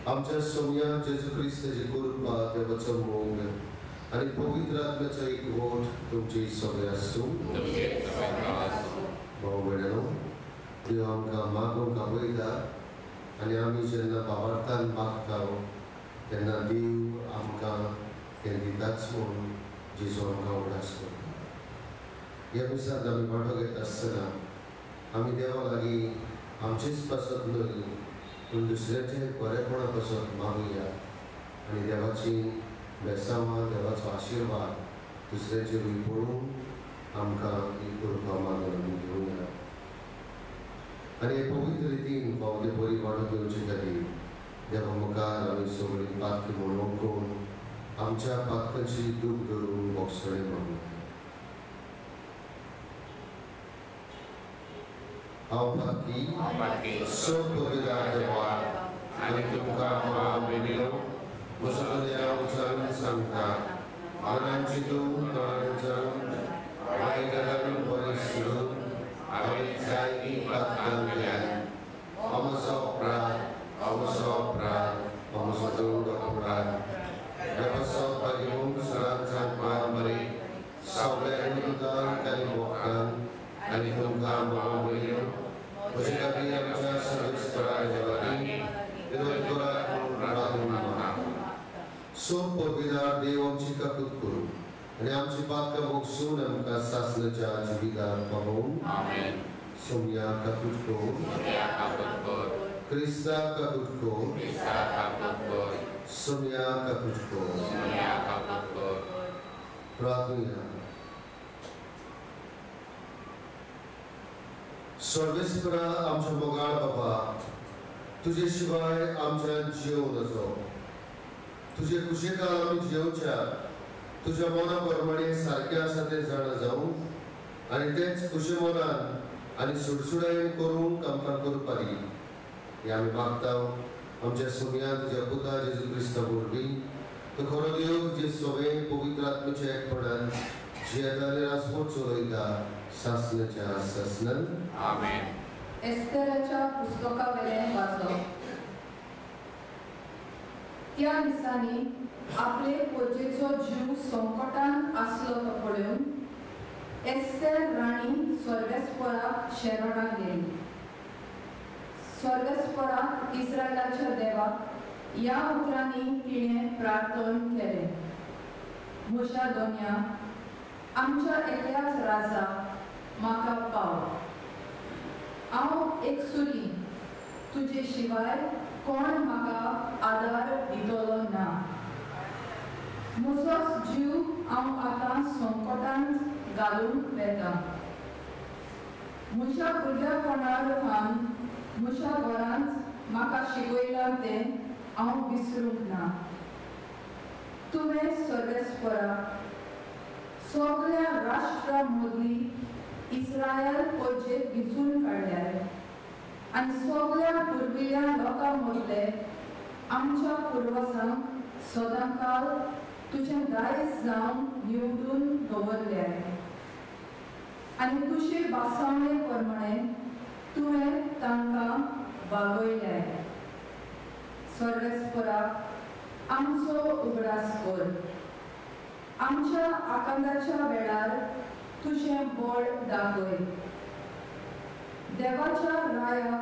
आमच्या सोम्या जेजू ख्रिस्ताची कृपा देवाचो मोग आणि पवित्र आत्म्याचो एकवट तुमची सगळ्या आसूं भाऊ भयणो देव आमकां मागूंक आपयता आनी आमी जेन्ना भावार्थान मागता तेन्ना देव आमकां तें दिताच म्हणून जेजू आमकां उगडास करता। ह्या दिसांत आमी वांटो घेता आसतना आमी देवा लागीं आमचीच पासत न्हय पूण दुसऱ्याचे बरेपणा पासून मागुया आनी देवाची बेसांवां देवाचो आशिर्वाद दुसऱ्याचेर पडून आमकां ही कृपा मागून घेवया आनी हे पवित्र रितीन पावले बरी वाडो घेवचे खातीर देवा मुखार आमी सगळीं पातकी म्हणून करून आमच्या पातकांची दूख धरून बोगसणे मागुया। हांव पातकी सो पवित्र देवा आनी तुमकां हांव बेगिनो म्हजो देव उचलून सांगता मनांची तूं तोंडान जावन आयकलां बरी सुरून हांवें जायतीं पातकां केल्यात हो म्हजो अपराध हो म्हजो दवड अपराध देवाचो पागिमूक सदांच सांगपाक बरें सगळ्यांनी उदक आनी मोखान आनी तुमकां हांव बेगिनो म्हजे खातीर आमच्या सर्वेस्परा देवानी विरोध करात म्हणून राखून मागता। सो पवित्र देव आमची काकूत करूं आनी आमची पातकां मोगसून आमकां सासणाच्या जिवितांत पावून आमेन। सोम्या काकूत कर क्रिस्ता काकूत कर सोम्या काकूत कर प्रार्थना। सर्वेस्परा आमच्या मोगाळ बाबा तुजे शिवाय आमच्या जीव नजो तुजे कुशेकाल आमी जेवच्या तुज्या मना प्रमाणे सारकें आसा तें जाणा जावं आनी तेच कुशे मनान आनी सुडसुडायेन करूंक आमकां करपारी हें आमी मागता आमच्या सोम्या तुज्या पुता जेजू क्रिस्ता वरवीं तो खरो देव जे सगळे पवित्र आत्म्याच्या एकपणान जियेता आनी राजवट चलयता सासणाच्या सासणान आमेन। एस्तेराच्या पुस्तकावेलें वाचप। त्या दिसांनी आपले पोजेचो जीव संकटान आसलो तो पळोवन एस्तेर राणी स्वर्गेस्पराक शेरोडाक गेली। स्वर्गेस्पराक इस्रायलाच्या देवाक ह्या उतरांनी तिणें प्रार्थना केलें, म्हज्या दोनया आमच्या एकल्याच राजा म्हाका पाव। हांव एकसुरी तुजे शिवाय कोण म्हाका आदार दितलो ना। म्हजोच जीव हांव आतां संकटांत घालून वेता। म्हज्या भुरगेपणांत म्हज्या घरांत म्हाका शिकयलां तें हांव विसरूंक ना। तुवें सर्वेस्परा सगळ्या राष्ट्रां मदली इस्रायल पोजेक विचून काडल्यार आनी सगळ्या पुर्विल्या लोकां मदले आमच्या पुर्वजांक सदांकाल तुजें दायज जावन निवडून दवरल्यार आनी तुजे बासावणे प्रमाणे तुवें तांकां वागयल्यार। सर्वेस्पराक आमचो उगडास कर। आमच्या आकांताच्या वेळार तुजें बळ दाखय। देवाच्या राया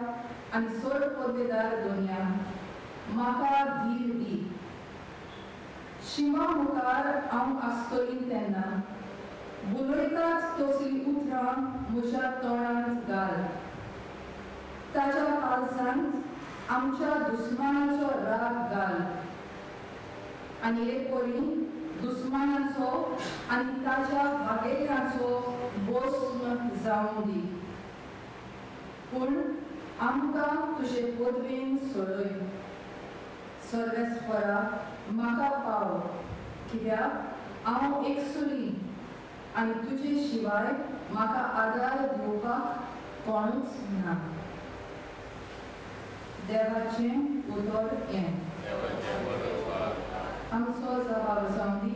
आनी सोर पदवेदार दोनया म्हाका धीर दी। शिमा मुखार हांव आसतली तेन्ना बुलयतात तसली उतरां म्हज्या तोंडांत घाल। ताच्या काळजांत आमच्या दुस्मानाचो राग घाल आनी एकोरी दुस्मानाचो आनी ताच्या वागेल्यांचो भस्म जावूं दी। पूण आमकां तुजे पदवेन सोडय सर्वेस्परा म्हाका पाव कित्याक हांव एकसुरी आनी तुजे शिवाय म्हाका आदार दिवपाक कोणूच ना. देवाचें उतर हें. आमचो जबाब जावन दी.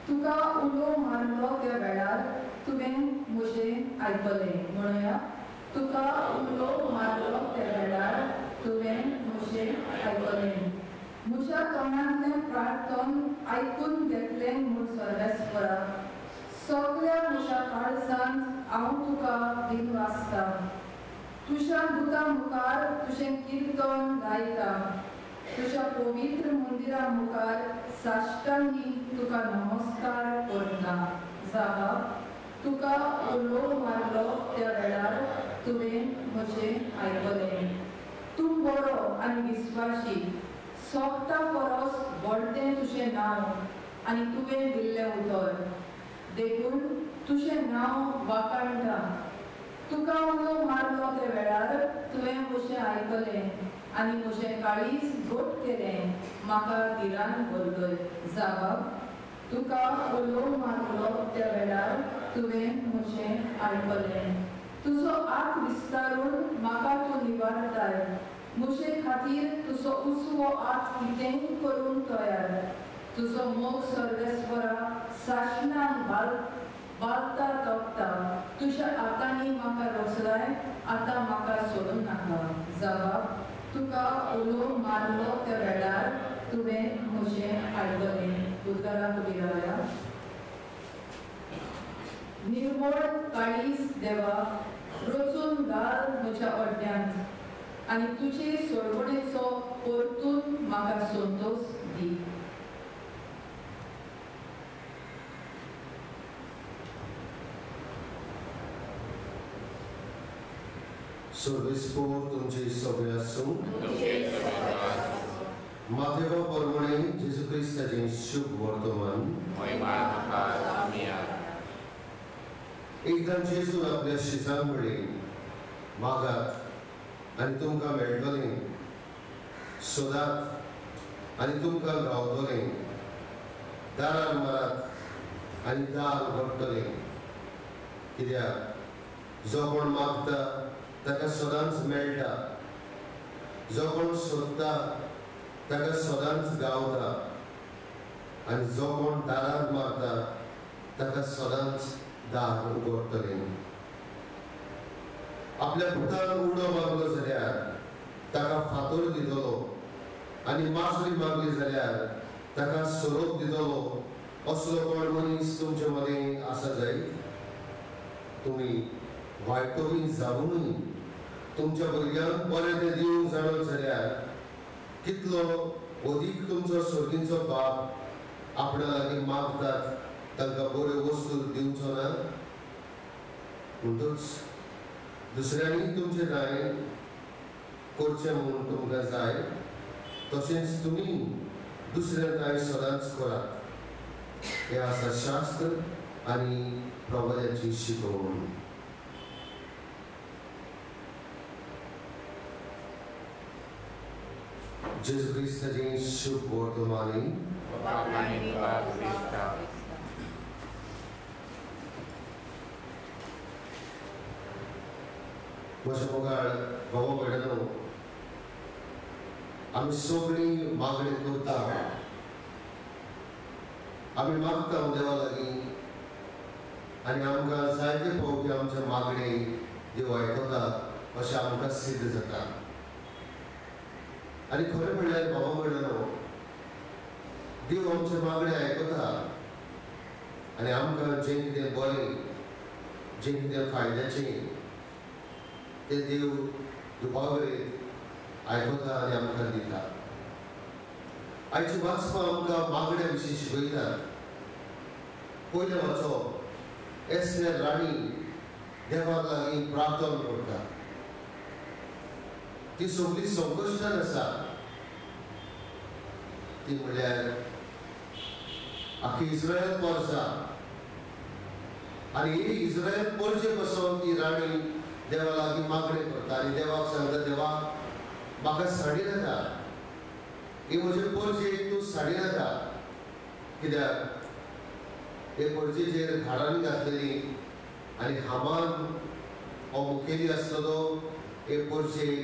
तुका उलो मारलो त्या वेळार तुवें म्हजें आयकलें. म्हणुया तुका उलो मारलो त्या वेळार तुवें म्हजें आयकलें. म्हज्या तोंडांतलें प्रार्थन आयकून घेतलें म्हूण सर्वेस्परा. सगळ्या म्हज्या काळजांत हांव तुका दिनवासता. तुज्या दुता मुखार तुजें किर्तन गायता. तुज्या पवित्र मंदिरा मुखार साश्टांगी तुका नमस्कार करता. जाबाब तुका उलो मारलो त्या वेळार तुवें म्हजें आयकलें. तूं बरो आनी विस्वासी. सोगता परस व्हडलें तुजें नांव आनी तुवें दिल्लें उतर. देखून तुजें नांव वाखाणटा. तुका उलो मारलो त्या वेळार तुवें म्हजें आयकलें आनी म्हजें काळीज घट केलें. म्हाका धिरान भरगय. जाबाब तुका उलो मारलो त्या वेळार तुवें म्हजें आयकलें. तुजो हात विस्तारून म्हाका तूं निवारताय. म्हजे खातीर तुजो उसवो हात कितेंय करूंक तयार. तुजो मोग सर्वेस्परा साशणाक बालता तोपता. तुज्या हातांनी म्हाका रचलाय. आतां म्हाका सोडूं नाका. जाबाब तुका उलो मारलो त्या वेळार तुवें म्हजें आयकलें. उद्गाराक उबी रावया. निर्मळ काळीज देवा रचून घाल म्हज्या ओड्ड्यांत आनी तुजे सोडवणेचो परतून म्हाका संतोश दी. सर्वेस्पोर तुमचे सगळे आसूं. माथेवा परमणे जेजू क्रिस्ताचें शुभ वर्तमान. एकदां जेजून आपल्या शिसां कडेन मागात आनी तुमकां मेळटलें. सोदात आनी तुमकां गावतलें. दारार मारात आनी दार उगडटलें. कित्याक जो कोण मागता ताका सदांच मेळटा. जो कोण सोदता ताका सदांच गावता. आनी जो कोण दारार मारता ताका सदांच दार उगडटलें. आपल्या पुतान उडो मागलो जाल्यार ताका फातर दितलो आनी मासरी मागली जाल्यार ताका सोरोप दितलो. असलो कोण मनीस तुमचे मदें आसा जायत. तुमी वायटोवी जावनूय तुमच्या भुरग्यांक बरें तें दिवंक जाणत जाल्यार कितलो अदीक तुमचो स्वर्गीचो बाप आपणा लागीं मागतात तांकां बऱ्यो वस्तू दिवचो ना. म्हणटूच दुसऱ्यांनी तुमचें न्याय करचें म्हूण तुमकां जाय तशेंच तुमी दुसऱ्या न्याय सदांच करात. हें आसा शास्त्र आनी प्रवाद्याची शिकवण. जेजू क्रिस्ताचें शुभ वर्तमानी. म्हज्या मोगाळ भावा भयणांनो, आमी सगळीं मागणी करता. आमी मागता देवा लागीं आनी आमकां जायते फावटी आमचे मागणी देव आयकता अशें आमकां सिद्ध जाता. आनी खरें म्हणल्यार भावा भयणांनो, देव आमचे मागणी आयकता आनी आमकां जें कितें बरें जें कितें फायद्याचें तें देव दुबावरीत आयकता आनी आमकां दिता. आयची वाचपां आमकां मागण्या विशीं शिकयतात. पयलें वाचप एस्तेर राणी देवा लागीं प्रार्थना करता. ती सगळी संकश्टान आसा. ती म्हणल्यार आख्खी इस्रायल परसा आनी ही इस्रायल परजे पासून ती राणी देवा लागीं मागणें करता आनी देवाक सांगता, देवा म्हाका साडी नाका, ही म्हजे पोरजेक तूं साडी नाका. कित्याक हे पोरजेचेर झाडांनी घातलेली आनी हामान हो मुखेली आसलो हे पोरजेक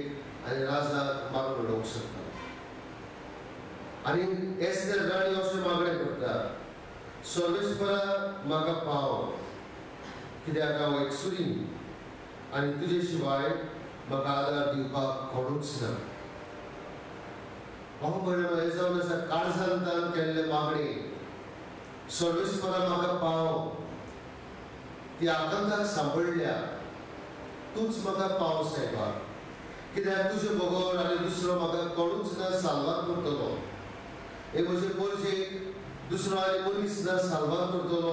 आनी राजाक मागून उडोवंक शकता. आनी एस्तेर राणी अशें मागणें करता, सर्वेस्परा म्हाका पाव, कित्याक हांव एकसुरी आनी तुजे शिवाय म्हाका आदार दिवपाक कोणूच ना. हांव म्हणून हे जावन आसा काळजांतान केल्ले मागणी, सर्वेस्परा म्हाका पाव, ती आकांताक सांपडल्या, तूच म्हाका पाव सायबा, कित्याक तुजे बगर आनी दुसरो म्हाका कोणूच ना साल्वार करतलो. हे म्हजे पोरजेक दुसरो आनी मनीस ना साल्वार करतलो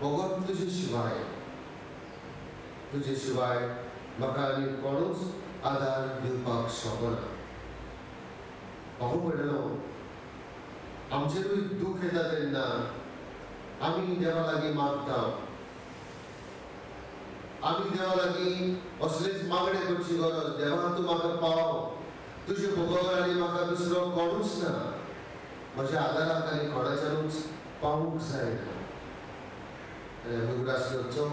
बगर तुजे शिवाय. तुजे शिवाय म्हाका आनी कोणूच आदार दिवपाक शकना. हांव म्हणलो आमचेरूय दूख येता तेन्ना आमी देवा लागीं मागता, आमी देवा लागीं असलेच मागणे करची गरज. देवा तूं म्हाका पाव, तुजे बगर आनी म्हाका दुसरो कोणूच ना, म्हज्या आदाराक आनी कोणाच्यानूच पावूंक जायना. आनी आमी उगडासलो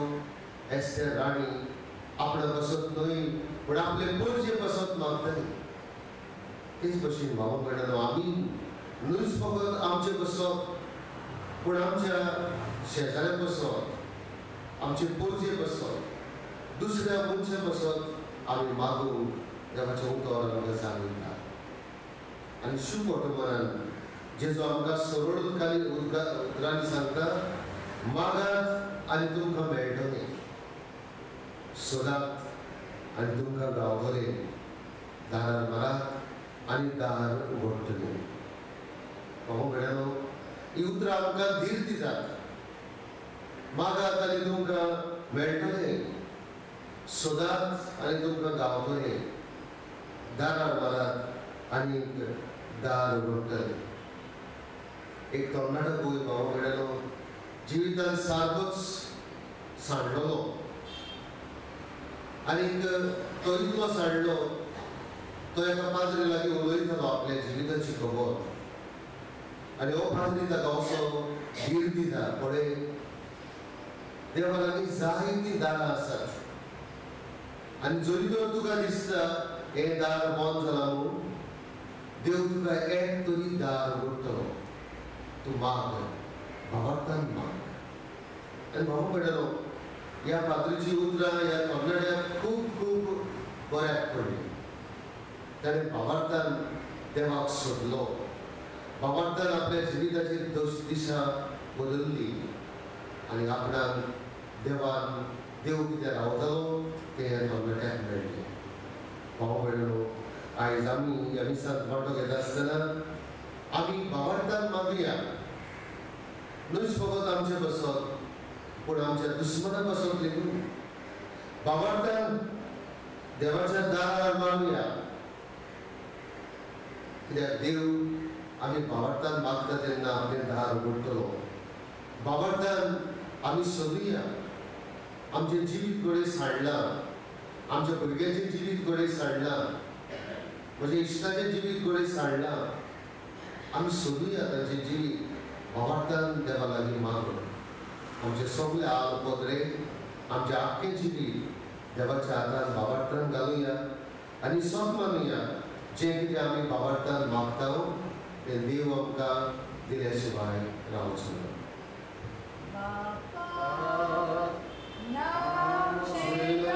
एस्तेर राणी आपणा बसत न्हय पूण आपले पोरजे बसत मागताली. तेच भशेन भाव म्हणलो आमी न्हयच फकत आमचे बसत पूण आमच्या शेजाऱ्या बसत, आमचे पोरजे बसत, दुसऱ्या मनशा बसत आमी मागूंक देवाचें उतर आमकां सांगता. आनी शुभ वर्तमानान जेजू आमकां सरळ उतरांनी सांगता, मागात आनी तुमकां मेळटलें, सोदात आनी तुमकां गावतलें, दारार मारात आनी दार उगडटलें. हांव म्हणलो ही उतरां आमकां धीर दितात. मागात आनी तुमकां मेळटलें, सोदात आनी तुमकां गावतलें, दारार मारात आनी दार उगडटलें. एक तरणाटो पळय भाव म्हणलो जिवितान सारकोच सांडलो आनीक तो इतलो सांडलो तो एका पाद्री लागीं उलयतालो आपल्या जिविताची खबर. आनी हो पाद्री ताका असो धीर दिता, पळय देवा लागीं जायतीं दारां आसात आनी जरी तर तुका दिसता हें दार बंद जालां म्हूण, देव तुका एक तरी दार उगडटलो. तूं माग, भावार्थान माग. आनी भाव म्हणलो ह्या पाद्रीची उतरां ह्या तरणाट्याक खूब खूब बऱ्याक पडली. ताणें भावार्थान देवाक सोदलो, भावार्थान आपल्या जिविताची दिशा बदलली आनी आपणाक देवान देव कितें रावतालो तें ह्या तरणाट्याक मेळ्ळें. भाव म्हणलो आयज आमी ह्या मिसांत वांटो घेता आसतना आमी भावार्थान मागुया, न्हयच फकत आमचे बसत पूण आमच्या दुस्मना बसत लेगून भावार्थान देवाच्या दारार मागुया. कित्याक देव आमी भावार्थान मागता तेन्ना आपलें दार उगडटलो. भावार्थान आमी सोदुया, आमचें जिवीत घडये सांडलां, आमच्या भुरग्याचें जिवीत घडये सांडलां, म्हज्या इश्टाचें जिवीत घडये सांडलां. आमी सोदुया तांचें जिवीत भावार्थान देवा लागीं मागून. आमचे सगळे आल पदरे, आमचें आख्खें जिवीत देवाच्या हातान भावार्थान घालुया आनी सोब मानुया जें कितें आमी भावार्थान मागता तें देव आमकां दिल्या शिवाय रावचो ना. Viva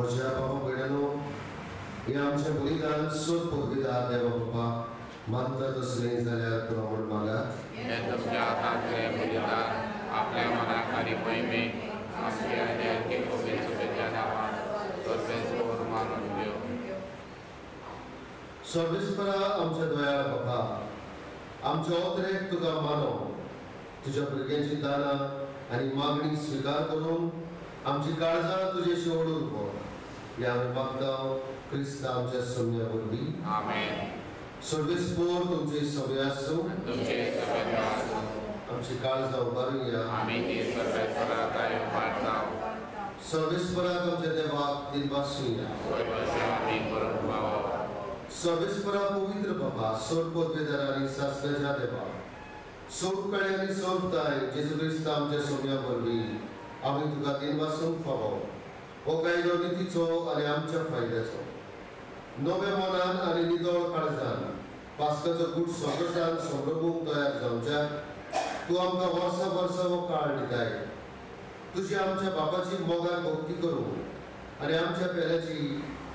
म्हज्या बाबा भयणांनो, हे आमचें बलिदान सोद पदवीदार देवा बाबा मानता तसलें जाल्यार प्रमाण मागात. हे तुमच्या हातांतलें बलिदान आपल्या मनाक आनी मोहिमेक आमच्या देवाची खूब शुभेच्छा नांवान सर्वेस्वर मानून घेवं. सर्वेस्परा आमच्या दयाळ बाबा, आमच्या ओतरेक तुका मानो, तुज्या भुरग्यांची दानां आनी मागणी स्विकार करून आमची काळजां तुजेशी ओडून पड. हे आमी मागता क्रिस्त आमच्या सौम्या वरवीं. आमेन. सर्वेस्पर तुमचे सवय आसूं. तुमचे सगळे आसूं. आमची काळजां उबारुया. आमी ती सर्वेस्पराक पाडटा. सर्वेस्पराक आमच्या देवाक दिनवासूया. आमी करून पावप. सर्वेस्परा पवित्र बाबा, सोड पदवेदारांनी सासण्याच्या देवा, सोड कळे आनी सोडताय जेजू क्रिस्त आमच्या सौम्या वरवीं आमी तुका दिनवासून फावो. हो कायदो नितीचो आनी आमच्या फायद्याचो. नव्या मनान आनी नितळ काळजान पास्काचो गूट स्वागतान संभ्रमूंक तयार जावच्याक तूं आमकां वर्सा वर्सा हो काळ दिताय. तुजी आमच्या बापाची मोगार भक्ती करूं आनी आमच्या पेल्याची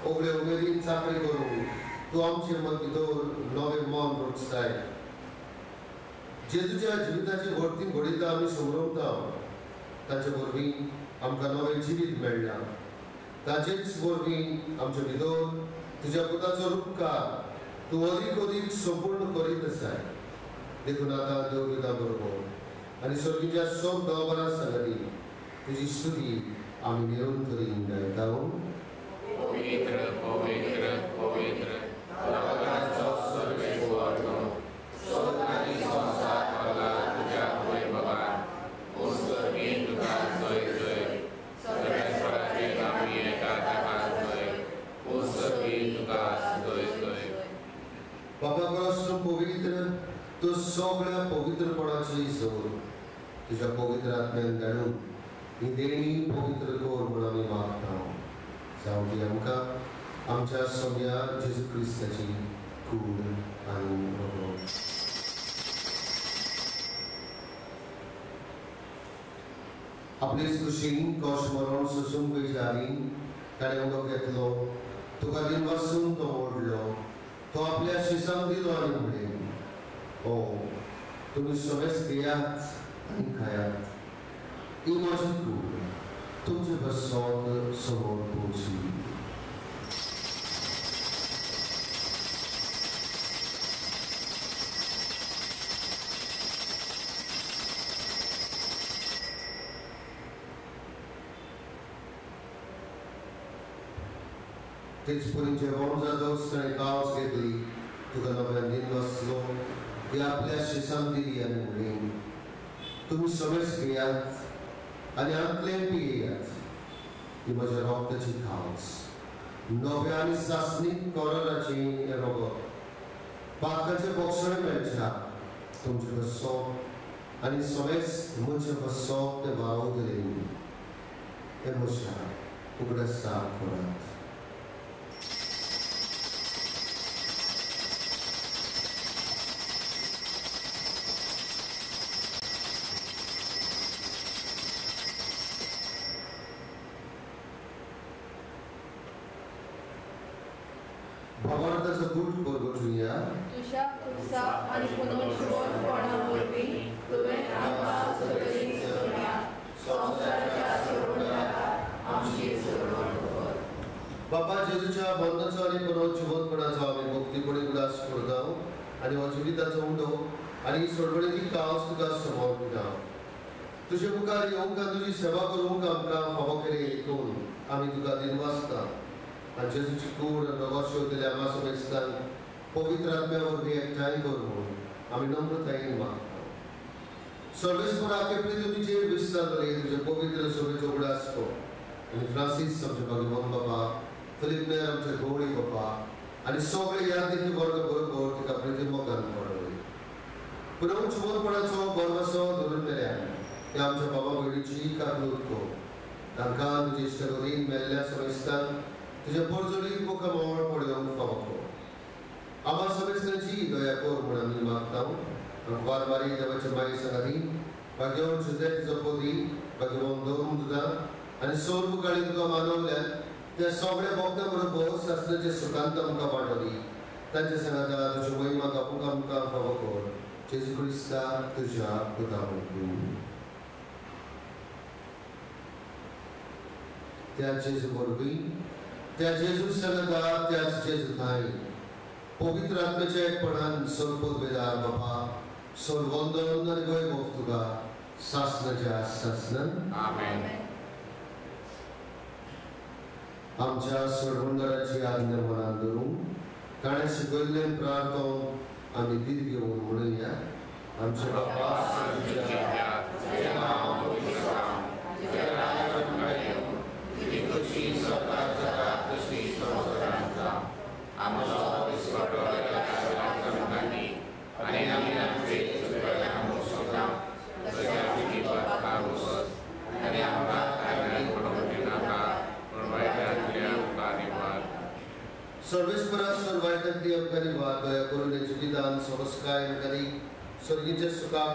ओगळे उमेदीन चाकरी करूं तूं आमचे भितर नवें मन रुचताय. जेजूच्या जिविताची व्हडती घडीता आमी संभ्रमता. ताचे वरवीं आमकां नवें जिवीत मेळ्ळां. ताचेच वरवीं आमचे भितर तुज्या पुताचो उपकार तूं अदीक अदीक संपूर्ण करीत आसाय. देखून आतां देवगितां बरोबर आनी सर्गीच्या सोब गांवबारां सांगली तुजी स्तुती आमी निरंतरीन गायता. पवित्र पवित्र पवित्र जगाचो सर्वेस्वर तूं, स्वर्ग आनी संवसार भरला तुज्या वैभवान. ओ स्वर्गीय तुका जय जय. सर्वेस्वराचे आमी एका ताका जय. ओ स्वर्गीय तुका जय जय. बाबा परस्पर पवित्र, तूं सगळ्या पवित्रपणाची जोर तुज्या पवित्र आत्म्यान धाडून ही देणी पवित्र कर म्हूण आमी मागता. जावं ती आमकां आमच्या सौम्या जेजू क्रिस्ताची कूड आनी प्रभू. आपले सुशीन कोश मरण सोसूंक विचारीन ताणें उदक घेतलो, तुका दिनवासून तो ओडलो, तो आपल्या शिसांक दिलो आनी म्हणलें, ओ तुमी सगळेच घेयात आनी खायात. ही म्हजी कूड तुमचे बसोत समोर पोवची. तेच परी जेवण जातच ताणें कावस घेतली, तुका नव्यान दिनवासलो, ती आपल्या शिसांक दिली आनी म्हणली, तुमी सगळेच घेयात आनी आंतलें पियेयात. ही म्हज्या रोगताची खावस, नव्या आनी सासणीक कोराराची हें रोगत. पातकाचें बोक्षण मेळच्याक तुमचे बसो आनी सगळेच म्हजे बसो ते वावगलें. हे म्हज्या उगड्या साक करात. भावार्थाचो गूट परगटुया. तुझ्या उत्साह आणि पुनर्जीवनपणावरवी तुवें आमकां सगळीं सोडल्या, संवसाराच्या सोडवण्याक आमची सोडवण कर. बाबा जेजूच्या बंदाचो आनी पुनर्जीवनपणाचो आमी भक्तीपणी उलास करता आनी हो जिविताचो उंडो आनी सोडवणेची कावस तुका समर्पिता. तुजे मुखार येवंक आनी तुजी सेवा करूंक आमकां फावो केले हेतून आमी तुका दिनवासता. आनी जेजूची कूड रगत शेवतल्या आमा समेस्तान पवित्र आत्म्या वरवीं एकठांय कर म्हूण आमी नम्रतायेन मागता. सर्वेस्परा केपें तुमीचेर विस्तार जाली तुजे पवित्र सभेचो उगडास कर. आनी फ्रांसीस आमचे भगवान बाबा, फिलीप नेर आमचे गवळी बाबा आनी सगळे यादीचे वर्ग बरोबर तिका प्रितीमोगान पडले. पुनर्जीवनपणाचो बरवसो धरून मेल्यान ते आमच्या बाबा भयणीची काकूट कर. तांकां तुजे इश्टगतीन मेल्ल्या समेस्तान तुजे परजोडीक मुखार मोळ पडोवंक फावो कर. आमा समेस्तांची दया कर म्हूण आमी मागता. वारवारी देवाचे माये सांगाती भाग्यवान जुझेप जपोदी, भाग्यवान दोन दुदा आनी सर्व काळी तुका मानवल्यान त्या सगळ्या भक्तां बरोबर शास्त्राचे सुखांत आमकां वाडोली तांचे सांगाता तुजी महिमा कापूंक आमकां फावो कर जेजू क्रिस्ता तुज्या पुताक त्या जेजू वरवीं त्या जेजू सांगाता त्याच जेजू थंय पवित्र आत्म्याच्या एकपणान सोलपोदवेदार बाबा सोल वंदन आनी वैभव तुका सासनाच्या सासनान आमेन. आमच्या सोडवंदराची आज्ञा मनात धरून ताणें शिकयल्लें प्रार्थना आमी दीत घेवन म्हणुया. आमचे बाबा सर्वेश्वरा सर्वायतांतली आमकां वाद दया करून जिवितान संस्कार आमकां स्वर्गीच्या सुखाक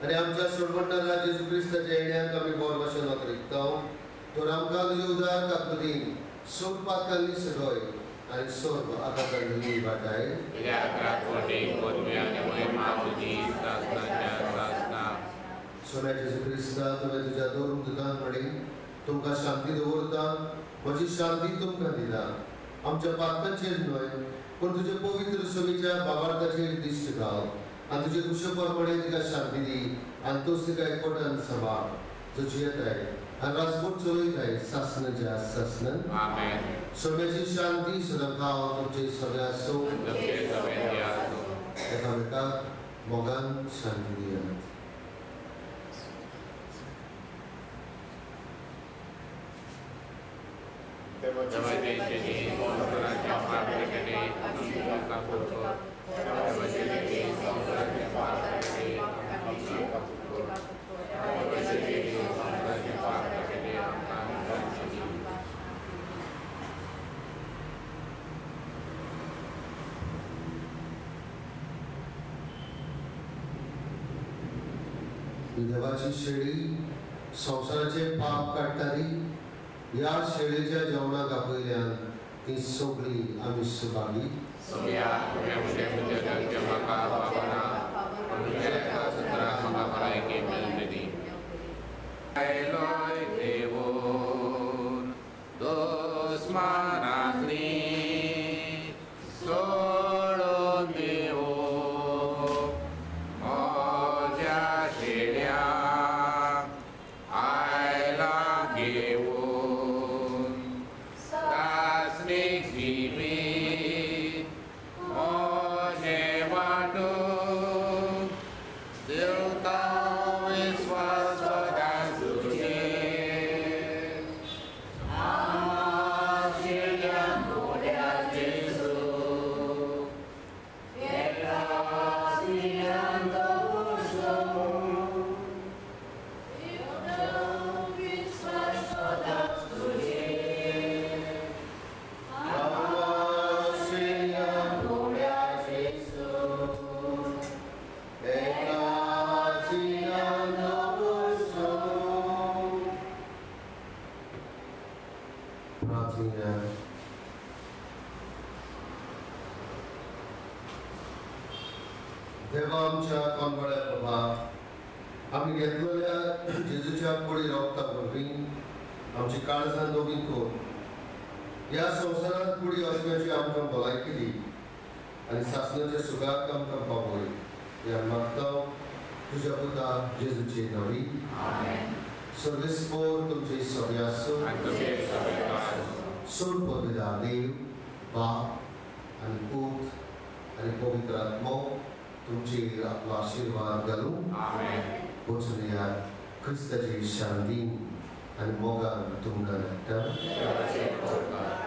आनी आमच्या सोडवंडारा जेजू क्रिस्ताच्या येण्याक आमी बरो भाशेन वातरिकता तर आमकां तुजे उदार काकुदीन सोड पातकांनी सगळय आनी सोड आकाशांतली वाटाय सोन्या जेजू क्रिस्ता तुवें तुज्या दोन दुतांत म्हणी तुमकां शांती दवरता म्हजी शांती तुमकां दिता आमच्या पातकांचेर न्हय पूण तुजे पवित्र सभेच्या भावार्थाचेर दिश्ट घाल आनी तुजे कुशलपणे तिका शांती दी आनी तूं तिका एकवटान सांबाळ तुजी येताय आनी राजकोट चलयताय सासनाच्या सासनान आमेन. सगळ्याची शांती सदां खाव तुमचे सगळे आसूं एकामेकाक मोगान शांती दियात. देवाची शेळी संसाराचे पाप काडटाली ह्या शेळेच्या जेवणाक आपयल्यान ती सगळी आमी सुखाली देवा आमच्या कोणबळ्या प्रभा आमी घेतलेल्या जेजूच्या कुडी रोगता वरवीं आमची काळजां नवीन कर ह्या संवसारांत कुडी वचपाची आमकां भलायकी दी आनी सासणाच्या सुखाक आमकां पावय ह्या मागता तुज्या पुता जेजूची नांवी सर्वेस्पोर तुमचे सगळे आसूं सोड पवित्र देव बाप आनी पूत आनी पवित्र आत्मो तुमचेर आपलो आशीर्वाद घालूं वचून क्रिस्ताची शांती आनी मोगान तुमकां धाडटा.